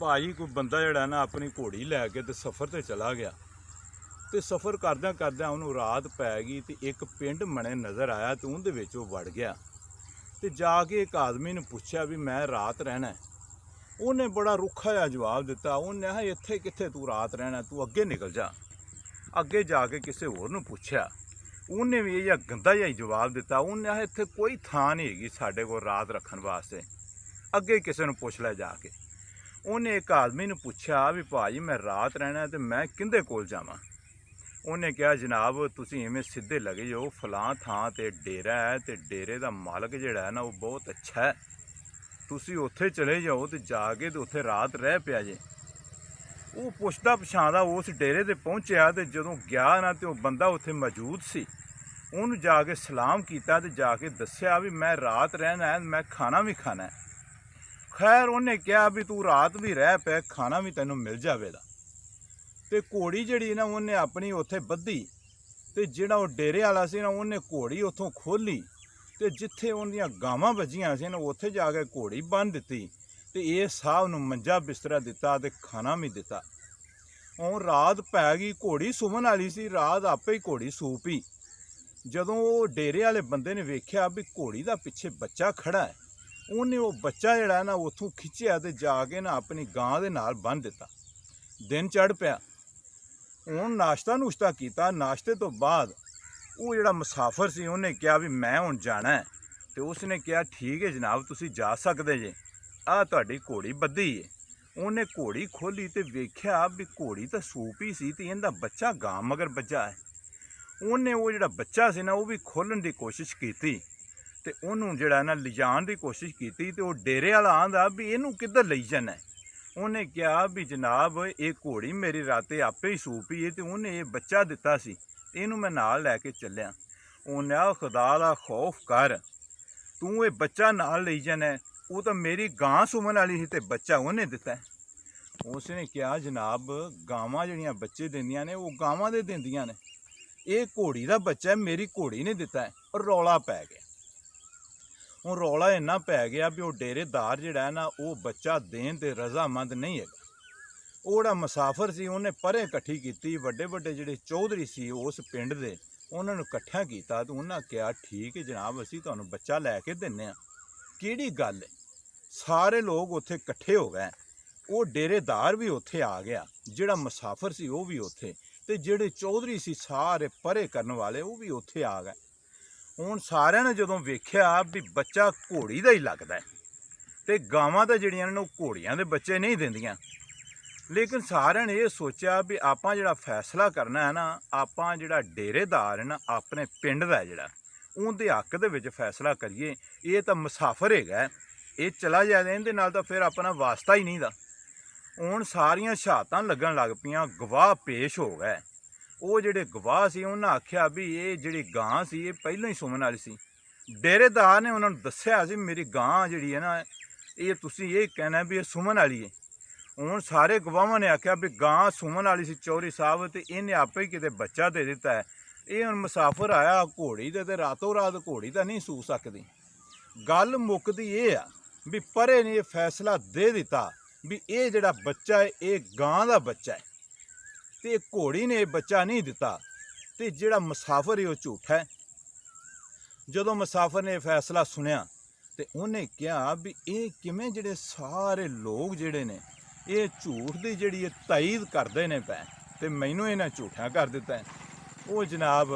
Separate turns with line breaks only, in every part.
भाई कोई बंदा जिहड़ा ना अपनी घोड़ी लैके ते सफ़र ते चला गया ते सफ़र करदे करदे उन्होंने रात पै गई तो एक पिंड मने नज़र आया तो उनदे विच वो वड़ गया तो जाके एक आदमी ने पूछा भी मैं रात रहना है। उन्हें बड़ा रुखा जिहा जवाब दिता। उन्हें कहा इत्थे कित्थे तू रात रहना, तू अगे निकल जा। अगे जाके किसी होर नूं पुछया, उन्हें भी यह गंदा जिहा जवाब दिता। उन्हें कहा इत्थे कोई थां नहीं हैगी साडे कोल रात रखण वास्ते, अगे किसी नूं पुछ लै जाके। उन्हें एक आदमी ने पूछा भी भाई मैं रात रहना है तो मैं किंदे कोल जावां। उन्हें कहा जनाब तुसीं इवें सीधे लगे जाओ, फलां थां ते डेरा है तो डेरे दा मालक जिहड़ा है ना वो बहुत अच्छा है, तुसीं उत्थे चले जाओ तो जाके तो उत्थे रात रह पिया जे। वो पुछदा पछाणदा उस डेरे ते पहुंचया तो जदों गया ना तो बंदा उत्थे मौजूद सी। उन्होंने जाके सलाम किया तो जाके दस्या भी मैं रात रहना है, मैं खाना भी खाना है। खैर उन्हें कहा भी तू रात भी रह पै, खाना भी तैनूं मिल जाएगा। तो घोड़ी जिहड़ी ना उन्हें अपनी उत्थे बद्धी तो जिहड़ा वो डेरे वाला सी ना उन्हें घोड़ी उत्थों खोली तो जिथे उन्दियां गावां बजियां सी ना उत्थे जाके घोड़ी बन दिती तो ये साहब नूं मंजा बिस्तरा दिता तो खाना भी दिता। हुण रात पै गई, घोड़ी सुमन वाली सी, रात आपे ही घोड़ी सू पई। जदों वो डेरे वाले बंदे ने वेख्या भी घोड़ी दा पिछे बच्चा खड़ा है, उन्हें वो बच्चा जिहड़ा ना उत्थों खिच्चिया तो जाके ना अपनी गां दे नाल बन दिता। दिन चढ़ पिया। हुण नाश्ता नूश्ता किया, नाश्ते तो बाद वो जिहड़ा मुसाफिर सी उन्हें कहा भी मैं हुण जाना है। तो उसने कहा ठीक है जनाब तुसीं जा सकदे जे, आ तुहाडी घोड़ी बद्धी है। उन्हें घोड़ी खोली तो वेख्या भी घोड़ी तो सूप ही सी ते इहदा बच्चा गां मगर बज्झा है। उन्हें वो जिहड़ा बच्चा सी ना वो भी खोलन की कोशिश की ते उन्होंने जिहड़ा ना लिजाण की कोशिश की तो वो डेरे वाला आंदा भी इहनूं किधर लई जाना है। उन्हें कहा भी जनाब ये घोड़ी मेरी राते आपे ही सूप ही है तो उन्हें ये बच्चा दिता सी, इनू मैं नाल लैके चलिया। उन्हें कहा खुदा दा खौफ कर, तू ये बच्चा नाल लई जाना है, वो तो मेरी गां सुमन वाली सी ते बच्चा उन्हें दिता है। उसने कहा जनाब गावां जिहड़ियां बच्चे दिंदियां ने वो गावां दे दिंदियां ने, ये घोड़ी दा बच्चा है, मेरी घोड़ी ने दिता है। और रौला पै गया। हुण रौला इन्ना पै गया भी वो डेरेदार जिहड़ा है ना वो बच्चा देन ते रजामंद नहीं है। वो जिहड़ा मुसाफिर सी उन्हें परे कट्ठी की, वड्डे वड्डे जिहड़े चौधरी सी उस पिंड दे उन्होंने कट्ठा किया तो उन्हें कहा ठीक है जनाब असीं तुहानूं बच्चा लैके दिन्ने आं, किहड़ी गल है। सारे लोग उत्थे कट्ठे हो गए, वो डेरेदार भी उत्थे आ गया, जिहड़ा मुसाफिर सी वो भी उत्थे ते जिहड़े चौधरी सी सारे परे करन वाले वो भी उत्थे आ गए। हुण सारिਆਂ ने जदों वेख्या भी बच्चा घोड़ी दा ही लगदा है ते गावां तां जिहड़ियां ने ओह घोड़ियां दे बच्चे नहीं दिंदियां। लेकिन सारिਆਂ ने ये सोचा भी आपां जिहड़ा फैसला करना है ना, आपां जिहड़ा डेरेदार है ना अपने पिंड दा जिहड़ा उहदे हक दे विच फैसला करिए। ये तां मुसाफिर हैगा, ये चला जाए इहदे नाल तां फिर अपना वास्ता ही नहीं दा। हुण सारियां शहादतां लगन लग पईयां, गवाह पेश हो गए। वो जिहड़े गवाह सी उन्हें आख्या भी ये जिहड़ी गां सी ये पहलों ही सुमन वाली सी। डेरेदार ने उन्होंने दस्सिया सी मेरी गां जिहड़ी है ना ये तुसीं ये कहना भी ये सुमन वाली है। हुण सारे गवाहां ने आख्या भी गां सुमन वाली सी चौधरी साहब ते इन्हें आपे ही किते बच्चा दे दिता है। ये हुण मुसाफिर आया घोड़ी ते रातों रात घोड़ी तां नहीं सू सकदी। गल मुकदी ये आ भी परे ने ये फैसला दे दिता भी ये जिहड़ा बच्चा है ये गां दा बच्चा है ते घोड़ी ने बच्चा नहीं दिता ते जिहड़ा मुसाफिर है वो झूठा है। जदों मुसाफिर ने फैसला सुनिया तो उन्हें कहा भी ये किवें जिहड़े सारे लोग जिहड़े ने ये झूठ की जिहड़ी ताईद करते हैं पै ते मैनूं इन्हां झूठा कर दिता है। वो जनाब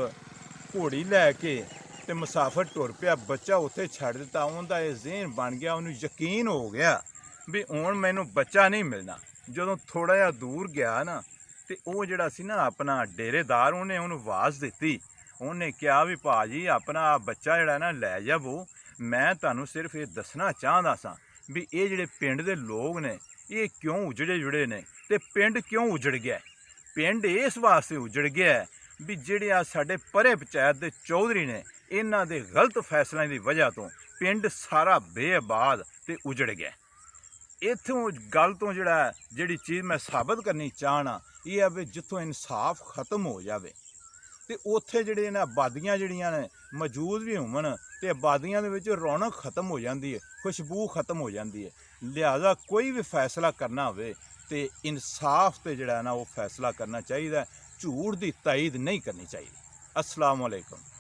घोड़ी लैके ते मुसाफिर टुर पिया, बच्चा उत्थे छड्ड दिता। उनका ये ज़हन बन गया, उन्होंने यकीन हो गया भी हुण मैनूं बच्चा नहीं मिलना। जदों थोड़ा जिहा दूर गया ना तो वो जिहड़ा सी ना अपना डेरेदार उन्हें उन्होंने आवाज़ दी। उन्हें कहा भी भाजी अपना बच्चा जिहड़ा ना लै जावो, मैं तुहानूं सिर्फ ये दसना चाहता सा भी ये जिहड़े पिंड दे लोग ने ये क्यों उजड़े जुड़े ने ते पिंड क्यों उजड़ गया। पिंड इस वास्ते उजड़ गया है भी जिहड़े आ साडे परे पंचायत दे चौधरी ने इन्हां दे गलत फैसलों की वजह तो पिंड सारा बेआबाद ते उजड़ गया। इत्थों गल तो जिहड़ी चीज़ मैं साबित करनी चाहना ये है भी जिथों इंसाफ खत्म हो जाए ਤੇ ਉੱਥੇ ਜਿਹੜੇ ਨੇ ਆਬਾਦੀਆਂ ਜਿਹੜੀਆਂ ਨੇ ਮੌਜੂਦ ਵੀ ਹੋਵਣ ਤੇ ਆਬਾਦੀਆਂ ਦੇ ਵਿੱਚ ਰੌਣਕ ਖਤਮ ਹੋ ਜਾਂਦੀ ਹੈ, ਖੁਸ਼ਬੂ ਖਤਮ ਹੋ ਜਾਂਦੀ ਹੈ। ਲਿਹਾਜ਼ਾ ਕੋਈ ਵੀ ਫੈਸਲਾ ਕਰਨਾ ਹੋਵੇ ਤੇ ਇਨਸਾਫ ਤੇ ਜਿਹੜਾ ਨਾ ਉਹ ਫੈਸਲਾ ਕਰਨਾ ਚਾਹੀਦਾ, ਝੂਠ ਦੀ ਤਾਈਦ ਨਹੀਂ ਕਰਨੀ ਚਾਹੀਦੀ। अस्सलाम वालेकुम।